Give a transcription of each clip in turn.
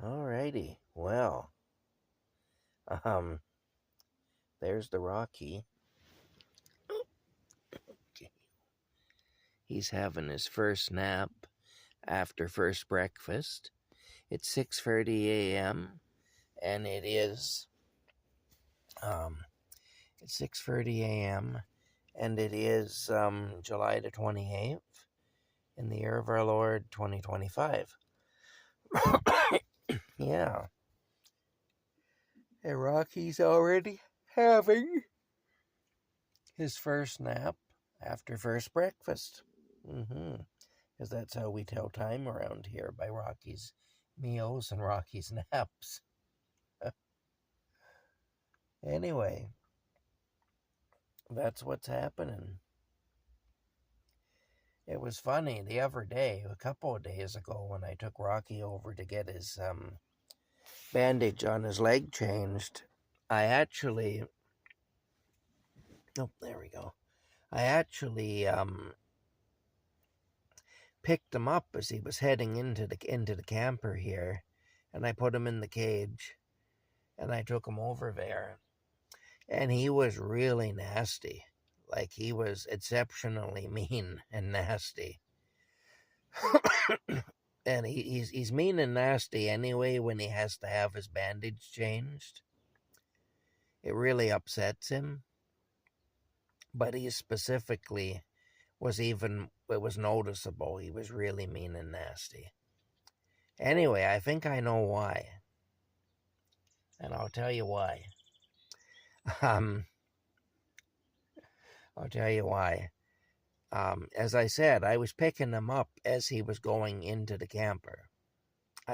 Alrighty. Well, um, there's the Rocky. He's having his first nap after first breakfast. It's 6:30 a.m. and um it's 6:30 a.m. and it is July the 28th in the year of our Lord 2025. Yeah. And Rocky's already having his first nap after first breakfast. Because that's how we tell time around here, by Rocky's meals and Rocky's naps. Anyway, that's what's happening. It was funny the other day, a couple of days ago, when I took Rocky over to get his bandage on his leg changed. I actually, oh, there we go. I actually picked him up as he was heading into the camper here, and I put him in the cage, and I took him over there, and he was really nasty. Like, he was exceptionally mean and nasty. And he's mean and nasty anyway when he has to have his bandage changed. It really upsets him. But he specifically it was noticeable. He was really mean and nasty. Anyway, I think I know why. And I'll tell you why. I'll tell you why. As I said, I was picking him up as he was going into the camper.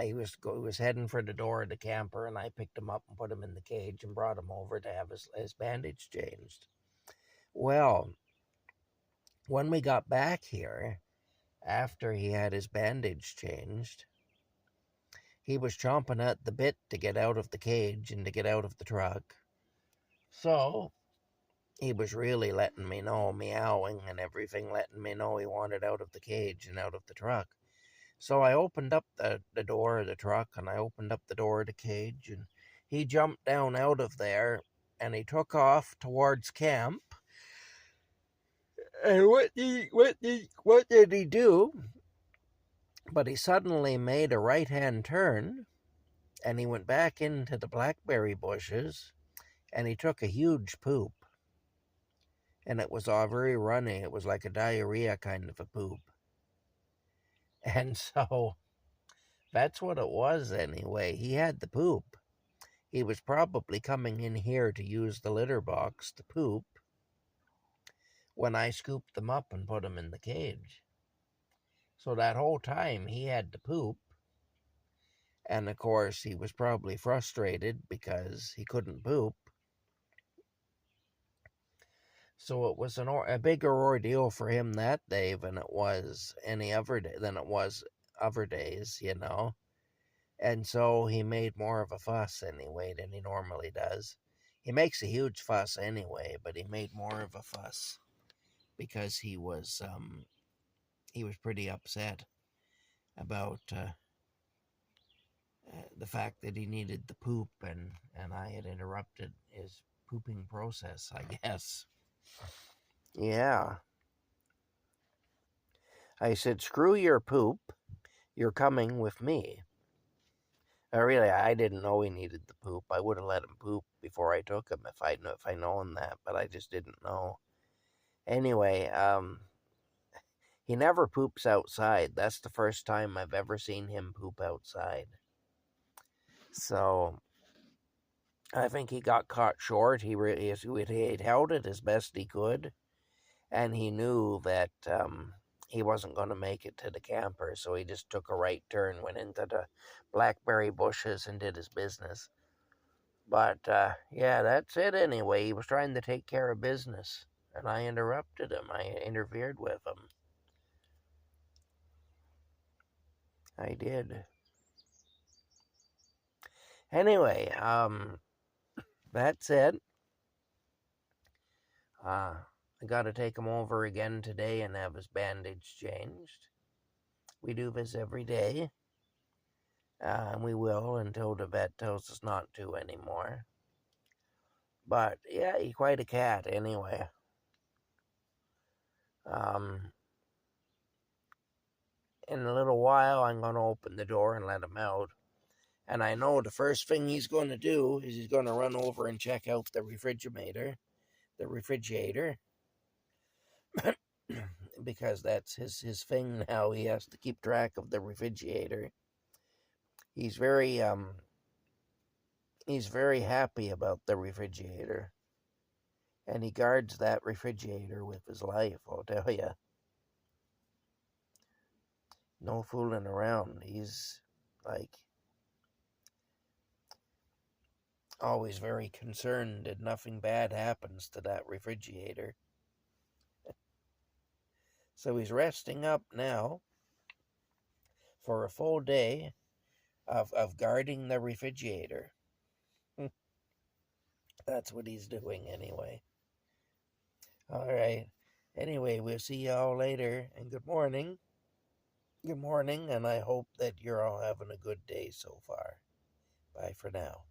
He was heading for the door of the camper, and I picked him up and put him in the cage and brought him over to have his bandage changed. Well, when we got back here, after he had his bandage changed, he was chomping at the bit to get out of the cage and to get out of the truck. So he was really letting me know, meowing and everything, letting me know he wanted out of the cage and out of the truck. So I opened up the door of the truck, and I opened up the door of the cage, and he jumped down out of there, and he took off towards camp. And what did he do? But he suddenly made a right-hand turn, and he went back into the blackberry bushes, and he took a huge poop. And it was all very runny. It was like a diarrhea kind of a poop. And so that's what it was anyway. He had the poop. He was probably coming in here to use the litter box to poop when I scooped them up and put them in the cage. So that whole time he had to poop. And of course he was probably frustrated because he couldn't poop. So it was a bigger ordeal for him that day than it was other days, you know. And so he made more of a fuss anyway than he normally does. He makes a huge fuss anyway, but he made more of a fuss because he was pretty upset about the fact that he needed the poop, and I had interrupted his pooping process, I guess. Yeah. I said, screw your poop. You're coming with me. I didn't know he needed the poop. I would have let him poop before I took him if I'd known that, but I just didn't know. Anyway, he never poops outside. That's the first time I've ever seen him poop outside. So I think he got caught short. He held it as best he could, and he knew that he wasn't going to make it to the camper, so he just took a right turn, went into the blackberry bushes, and did his business. But yeah, that's it anyway. He was trying to take care of business, and I interrupted him. I interfered with him. I did. Anyway, that's it. I got to take him over again today and have his bandage changed. We do this every day. And we will until the vet tells us not to anymore. But yeah, he's quite a cat anyway. In a little while, I'm going to open the door and let him out. And I know the first thing he's going to do is he's going to run over and check out the refrigerator. Because that's his thing now. He has to keep track of the refrigerator. He's very happy about the refrigerator. And he guards that refrigerator with his life, I'll tell you. No fooling around. He's like always very concerned that nothing bad happens to that refrigerator. So he's resting up now for a full day of guarding the refrigerator. That's what he's doing anyway. All right. Anyway, we'll see y'all later, and good morning. Good morning, and I hope that you're all having a good day so far. Bye for now.